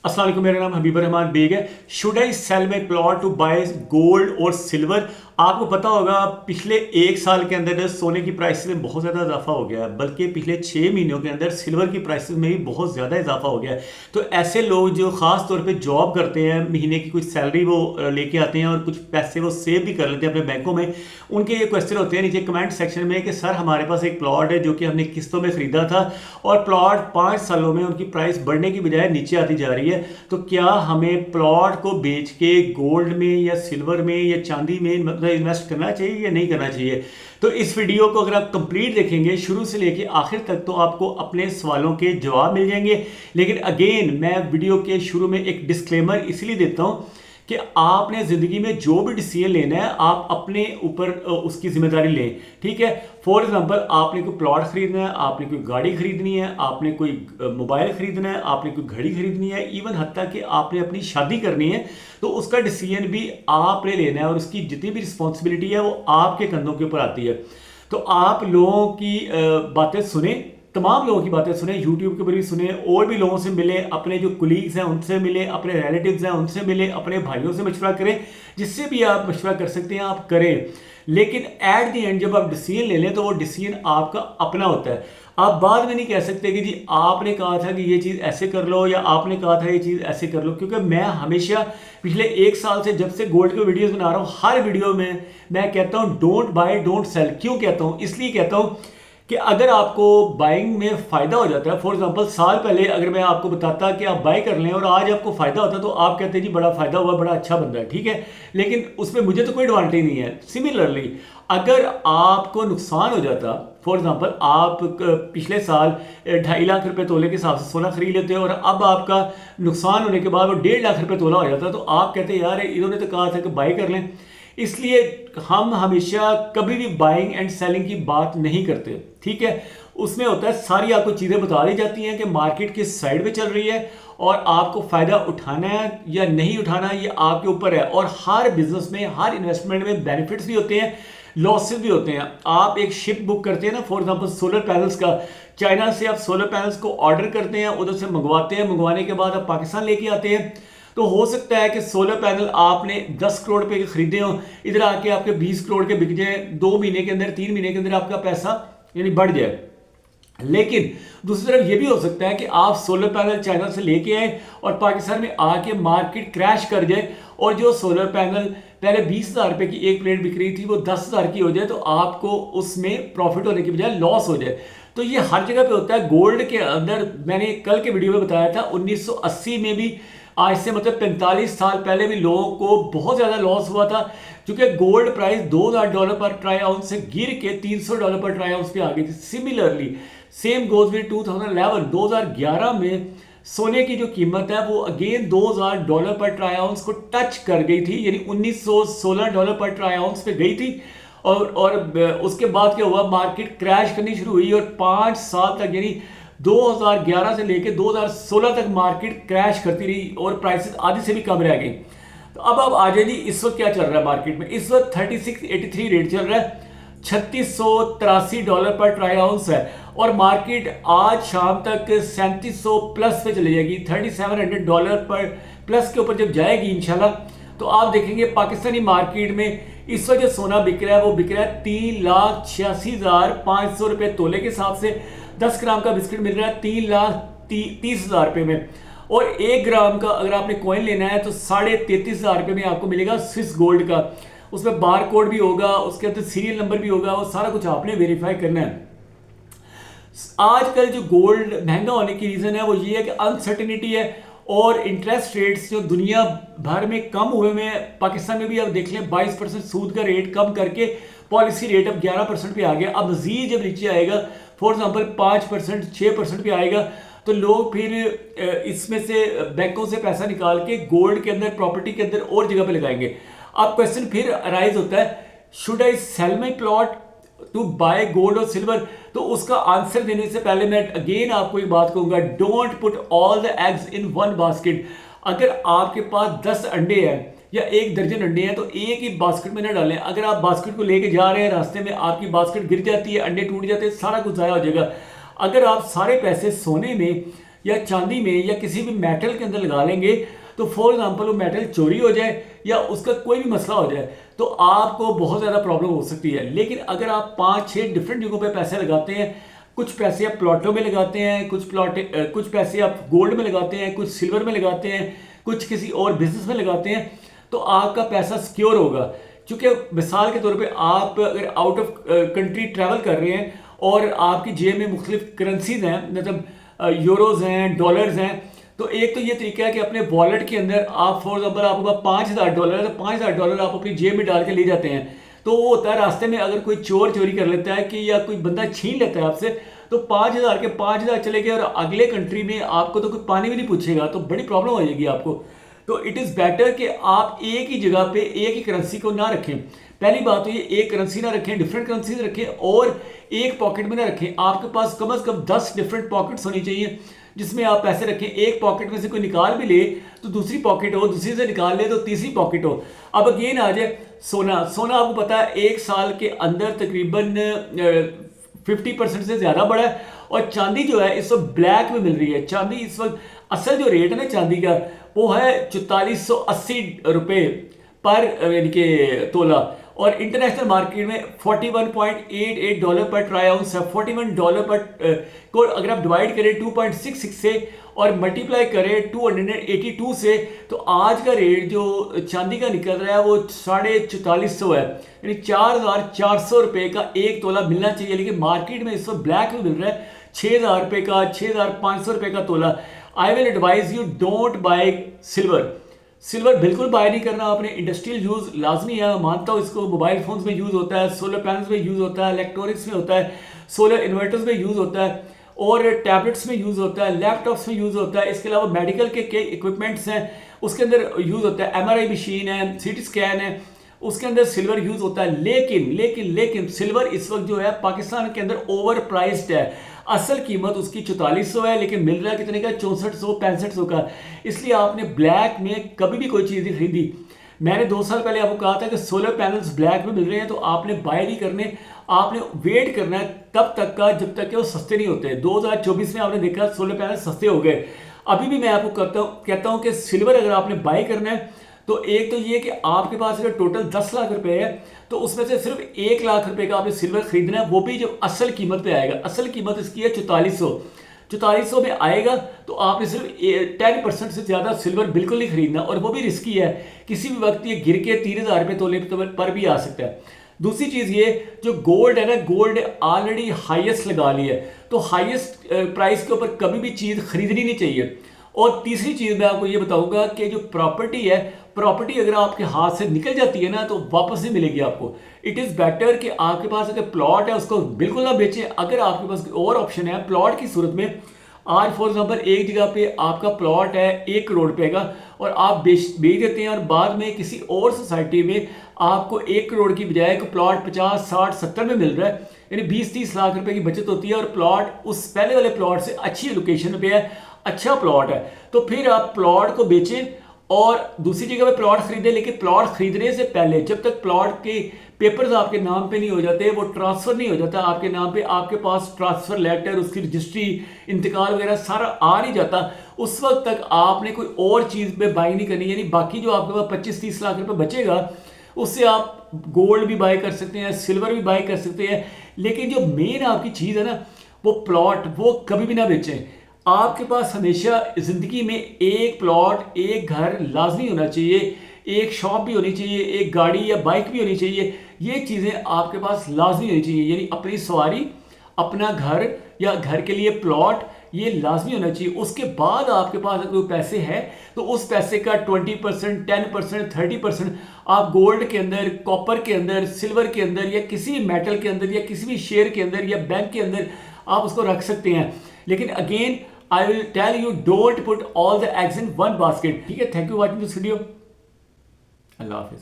अस्सलाम वालेकुम, मेरा नाम हबीब रहमान बेग है। Should I sell my plot to buy gold और सिल्वर? आपको पता होगा पिछले एक साल के अंदर सोने की प्राइस में बहुत ज़्यादा इजाफा हो गया है, बल्कि पिछले 6 महीनों के अंदर सिल्वर की प्राइसेस में भी बहुत ज़्यादा इजाफा हो गया है। तो ऐसे लोग जो ख़ास तौर पे जॉब करते हैं, महीने की कुछ सैलरी वो लेके आते हैं और कुछ पैसे वो सेव भी कर लेते हैं अपने बैंकों में, उनके ये क्वेश्चन होते हैं नीचे कमेंट सेक्शन में कि सर हमारे पास एक प्लॉट है जो कि हमने किस्तों में ख़रीदा था और प्लॉट 5 सालों में उनकी प्राइस बढ़ने की बजाय नीचे आती जा रही है, तो क्या हमें प्लॉट को बेच के गोल्ड में या सिल्वर में या चांदी में मतलब इन्वेस्ट करना चाहिए या नहीं करना चाहिए? तो इस वीडियो को अगर आप कंप्लीट देखेंगे शुरू से लेके आखिर तक तो आपको अपने सवालों के जवाब मिल जाएंगे। लेकिन अगेन मैं वीडियो के शुरू में एक डिस्क्लेमर इसलिए देता हूं कि आपने ज़िंदगी में जो भी डिसीजन लेना है आप अपने ऊपर उसकी जिम्मेदारी लें, ठीक है। फॉर एग्जांपल, आपने कोई प्लॉट खरीदना है, आपने कोई गाड़ी खरीदनी है, आपने कोई मोबाइल खरीदना है, आपने कोई घड़ी खरीदनी है, इवन हत्ता कि आपने अपनी शादी करनी है, तो उसका डिसीजन भी आपने लेना है और उसकी जितनी भी रिस्पॉन्सिबिलिटी है वो आपके कंधों के ऊपर आती है। तो आप लोगों की बातें सुने, तमाम लोगों की बातें सुने, यूट्यूब के ऊपर भी सुने, और भी लोगों से मिले, अपने जो कुलीग्स हैं उनसे मिले, अपने रिलेटिव्स हैं उनसे मिले, अपने भाइयों से मशवरा करें, जिससे भी आप मशवरा कर सकते हैं आप करें। लेकिन एट द एंड जब आप डिसीजन ले लें तो वो डिसीजन आपका अपना होता है। आप बाद में नहीं कह सकते कि जी आपने कहा था कि ये चीज़ ऐसे कर लो या आपने कहा था ये चीज़ ऐसे कर लो, क्योंकि मैं हमेशा पिछले एक साल से जब से गोल्ड के वीडियोस बना रहा हूँ, हर वीडियो में मैं कहता हूँ डोंट बाय डोंट सेल। क्यों कहता हूँ? इसलिए कहता हूँ कि अगर आपको बाइंग में फ़ायदा हो जाता है, फॉर एग्जांपल साल पहले अगर मैं आपको बताता कि आप बाय कर लें और आज आपको फ़ायदा होता तो आप कहते हैं जी बड़ा फ़ायदा हुआ, बड़ा अच्छा बंदा है, ठीक है, लेकिन उसमें मुझे तो कोई एडवांटेज नहीं है। सिमिलरली अगर आपको नुकसान हो जाता, फॉर एग्जांपल आप पिछले साल 2.5 लाख रुपए तोले के हिसाब से सोना खरीद लेते हो और अब आपका नुकसान होने के बाद वो 1.5 लाख रुपए तोला हो जाता, तो आप कहते हैं यार इन्होंने तो कहा था कि बाय कर लें। इसलिए हम हमेशा कभी भी बाइंग एंड सेलिंग की बात नहीं करते, ठीक है। उसमें होता है सारी आपको चीज़ें बता दी जाती हैं कि मार्केट किस साइड पे चल रही है और आपको फ़ायदा उठाना है या नहीं उठाना है ये आपके ऊपर है। और हर बिजनेस में, हर इन्वेस्टमेंट में बेनिफिट्स भी होते हैं, लॉसेस भी होते हैं। आप एक शिप बुक करते हैं ना, फॉर एग्जांपल सोलर पैनल्स का, चाइना से आप सोलर पैनल्स को ऑर्डर करते हैं, उधर से मंगवाते हैं, मंगवाने के बाद आप पाकिस्तान लेके आते हैं, तो हो सकता है कि सोलर पैनल आपने 10 करोड़ पे खरीदे हो, इधर आके आपके 20 करोड़ के बिक जाए, 2 महीने के अंदर, 3 महीने के अंदर आपका पैसा यानी बढ़ जाए। लेकिन दूसरी तरफ ये भी हो सकता है कि आप सोलर पैनल चाइना से लेके आए और पाकिस्तान में आके मार्केट क्रैश कर जाए और जो सोलर पैनल पहले 20,000 रुपए की एक प्लेट बिक रही थी वो 10,000 की हो जाए, तो आपको उसमें प्रॉफिट होने की बजाय लॉस हो जाए। तो ये हर जगह पे होता है। गोल्ड के अंदर मैंने कल के वीडियो में बताया था 1980 में भी, आज से मतलब 45 साल पहले भी लोगों को बहुत ज़्यादा लॉस हुआ था, क्योंकि गोल्ड प्राइस $2,000 पर ट्राई आउंस से गिर के $300 पर ट्राई आउंस पे आ गई थी। सिमिलरली सेम गोज विद 2011 में सोने की जो कीमत है वो अगेन $2,000 पर ट्राई आउंस को टच कर गई थी, यानी $1,916 पर ट्राई आउंस पे गई थी। और उसके बाद क्या हुआ, मार्केट क्रैश करनी शुरू हुई और 5 साल तक यानी 2011 से लेकर 2016 तक मार्केट क्रैश करती रही और प्राइसेस आधी से भी कम रह गई। तो अब आ जाए जी, इस वक्त क्या चल रहा है मार्केट में? इस वक्त 3683 रेट चल रहा है, $3683 पर ट्राई आउंस है और मार्केट आज शाम तक 3700 प्लस पे चली जाएगी। $3700 पर प्लस के ऊपर जब जाएगी इंशाल्लाह, तो आप देखेंगे पाकिस्तानी मार्केट में इस वक्त जो सोना बिक रहा है वो बिक रहा है 3,86,500 रुपए तोले के हिसाब से। 10 ग्राम का बिस्किट मिल रहा है 3,30,000 रुपए में, और 1 ग्राम का अगर आपने कॉइन लेना है तो 33,500 रुपए में आपको मिलेगा स्विस गोल्ड का। उसमें बार कोड भी होगा, उसके अंदर सीरियल नंबर भी होगा, वो सारा कुछ आपने वेरीफाई करना है। आजकल जो गोल्ड महंगा होने की रीज़न है वो ये है कि अनसर्टेनिटी है और इंटरेस्ट रेट्स जो दुनिया भर में कम हुए में, पाकिस्तान में भी अब देख लें 22% सूद का रेट कम करके पॉलिसी रेट अब 11% पे आ गया। अब मजीद जब नीचे आएगा, फॉर एग्जांपल 5%, 6% पे आएगा, तो लोग फिर इसमें से बैंकों से पैसा निकाल के गोल्ड के अंदर, प्रॉपर्टी के अंदर और जगह पे लगाएंगे। अब क्वेश्चन फिर अराइज होता है, should I sell my plot to buy gold और सिल्वर? तो उसका आंसर देने से पहले मैं अगेन आपको एक बात कहूंगा, don't put all the eggs in one basket. अगर आपके पास 10 अंडे हैं या 1 दर्जन अंडे हैं तो एक ही बास्केट में ना डालें। अगर आप बास्केट को लेके जा रहे हैं, रास्ते में आपकी बास्केट गिर जाती है, अंडे टूट जाते हैं, सारा कुछ ज़ाया हो जाएगा। अगर आप सारे पैसे सोने में या चांदी में या किसी भी मेटल के अंदर लगा लेंगे तो फॉर एग्जांपल वो मेटल चोरी हो जाए या उसका कोई भी मसला हो जाए तो आपको बहुत ज़्यादा प्रॉब्लम हो सकती है। लेकिन अगर आप 5-6 डिफरेंट जगहों पे पैसे लगाते हैं, कुछ पैसे आप प्लॉटों में लगाते हैं, कुछ पैसे आप गोल्ड में लगाते हैं, कुछ सिल्वर में लगाते हैं, कुछ किसी और बिजनेस में लगाते हैं, तो आपका पैसा सिक्योर होगा। क्योंकि मिसाल के तौर पे आप अगर आउट ऑफ कंट्री ट्रैवल कर रहे हैं और आपकी जेब में मुख्तलिफ करेंसीज हैं, मतलब यूरोज हैं, डॉलर्स हैं, तो एक तो ये तरीका है कि अपने वॉलेट के अंदर आप फॉर एग्जाम्पल आपके पास $5,000 है तो $5,000 आप अपनी जेब में डाल के ले जाते हैं। तो वो होता है रास्ते में अगर कोई चोर चोरी कर लेता है कि या कोई बंदा छीन लेता है आपसे, तो 5,000 के 5,000 चले गए और अगले कंट्री में आपको तो कोई पानी भी नहीं पूछेगा, तो बड़ी प्रॉब्लम हो जाएगी आपको। तो इट इज़ बेटर कि आप एक ही जगह पे एक ही करेंसी को ना रखें। पहली बात तो ये एक करेंसी ना रखें, डिफरेंट करेंसीज रखें और एक पॉकेट में ना रखें। आपके पास कम से कम 10 डिफरेंट पॉकेट्स होनी चाहिए जिसमें आप पैसे रखें। एक पॉकेट में से कोई निकाल भी ले तो दूसरी पॉकेट हो, दूसरी से निकाल ले तो तीसरी पॉकेट हो। अब अगेन आ जाए सोना। सोना आपको पता है 1 साल के अंदर तकरीबन 50% से ज़्यादा बढ़ा है। और चांदी जो है इस वक्त ब्लैक में मिल रही है। चांदी इस वक्त असल जो रेट है ना चांदी का वो है 4480 रुपये पर यानी कि तोला, और इंटरनेशनल मार्केट में $41.88 पर ट्राई आउंस है। $41 पर को अगर आप डिवाइड करें 2.66 से और मल्टीप्लाई करें 282 से, तो आज का रेट जो चांदी का निकल रहा है वो 4450 है, यानी 4400 रुपये का एक तोला मिलना चाहिए। लेकिन मार्केट में इस वक्त ब्लैक में मिल रहा है 6000 रुपये का, 6500 रुपये का तोला। I will advise you don't buy silver. Silver बिल्कुल बाय नहीं करना आपने। इंडस्ट्रियल यूज़ लाजमी है, मानता हूँ इसको। मोबाइल फोन्स में यूज़ होता है, सोलर पैनल्स में यूज़ होता है, इलेक्ट्रॉनिक्स में होता है, सोलर इन्वर्टर्स में यूज़ होता है और टैबलेट्स में यूज़ होता है, लैपटॉप्स में यूज़ होता है। इसके अलावा मेडिकल के कई इक्विपमेंट्स हैं उसके अंदर यूज़ होता है। MRI मशीन है, CT स्कैन है, उसके अंदर सिल्वर यूज़ होता है। लेकिन सिल्वर इस वक्त जो है पाकिस्तान के अंदर ओवर प्राइस्ड है। असल कीमत उसकी 4400 है लेकिन मिल रहा है कितने का, 6400-6500 का। इसलिए आपने ब्लैक में कभी भी कोई चीज़ नहीं खरीदी। मैंने 2 साल पहले आपको कहा था कि सोलर पैनल्स ब्लैक में मिल रहे हैं तो आपने बाय नहीं करने, आपने वेट करना है तब तक का जब तक कि वो सस्ते नहीं होते। 2024 में आपने देखा सोलर पैनल सस्ते हो गए। अभी भी मैं आपको कहता हूँ कि सिल्वर अगर आपने बाय करना है तो एक तो ये कि आपके पास अगर टोटल 10 लाख रुपए है तो उसमें से सिर्फ 1 लाख रुपए का आपने सिल्वर खरीदना है, वो भी जब असल कीमत पे आएगा। असल कीमत इसकी है 4400 में आएगा तो आपने सिर्फ 10% से ज़्यादा सिल्वर बिल्कुल नहीं खरीदना, और वो भी रिस्की है। किसी भी वक्त ये गिर के 3000 रुपये तोले पर भी आ सकता है। दूसरी चीज़ ये जो गोल्ड है ना, गोल्ड ऑलरेडी हाईएस्ट लगा लिया है तो हाईएस्ट प्राइस के ऊपर कभी भी चीज़ खरीदनी नहीं चाहिए। और तीसरी चीज़ मैं आपको ये बताऊंगा कि जो प्रॉपर्टी है, प्रॉपर्टी अगर आपके हाथ से निकल जाती है ना तो वापस नहीं मिलेगी आपको। इट इज़ बेटर कि आपके पास अगर प्लॉट है उसको बिल्कुल ना बेचें। अगर आपके पास और ऑप्शन है प्लॉट की सूरत में, आज फॉर एग्जाम्पल एक जगह पे आपका प्लॉट है 1 करोड़ रुपए का और आप बेच देते हैं और बाद में किसी और सोसाइटी में आपको 1 करोड़ की बजाय को प्लॉट 50, 60, 70 में मिल रहा है, यानी 20-30 लाख रुपए की बचत होती है और प्लॉट उस पहले वाले प्लॉट से अच्छी लोकेशन पे है, अच्छा प्लॉट है, तो फिर आप प्लॉट को बेचें और दूसरी जगह पे प्लॉट खरीदें। लेकिन प्लॉट खरीदने से पहले जब तक प्लॉट के पेपर्स आपके नाम पे नहीं हो जाते, वो ट्रांसफर नहीं हो जाता आपके नाम पे, आपके पास ट्रांसफर लेटर, उसकी रजिस्ट्री, इंतकाल वगैरह सारा आ नहीं जाता, उस वक्त तक आपने कोई और चीज़ पे बाई नहीं करनी। यानी बाकी जो आपके पास 25-30 लाख रुपए बचेगा उससे आप गोल्ड भी बाय कर सकते हैं, सिल्वर भी बाय कर सकते हैं। लेकिन जो मेन आपकी चीज़ है ना वो प्लॉट, वो कभी भी ना बेचें। आपके पास हमेशा ज़िंदगी में एक प्लॉट, एक घर लाजमी होना चाहिए, एक शॉप भी होनी चाहिए, एक गाड़ी या बाइक भी होनी चाहिए। ये चीज़ें आपके पास लाजमी होनी चाहिए, यानी अपनी सवारी, अपना घर या घर के लिए प्लॉट, ये लाजमी होना चाहिए। उसके बाद आपके पास अगर कोई पैसे हैं तो उस पैसे का 20%, 10%, 30% आप गोल्ड के अंदर, कॉपर के अंदर, सिल्वर के अंदर या किसी भी मेटल के अंदर या किसी भी शेयर के अंदर या बैंक के अंदर आप उसको रख सकते हैं। लेकिन again I will tell you don't put all the eggs in one basket. ठीक है, thank you watching this video. Allah Hafiz.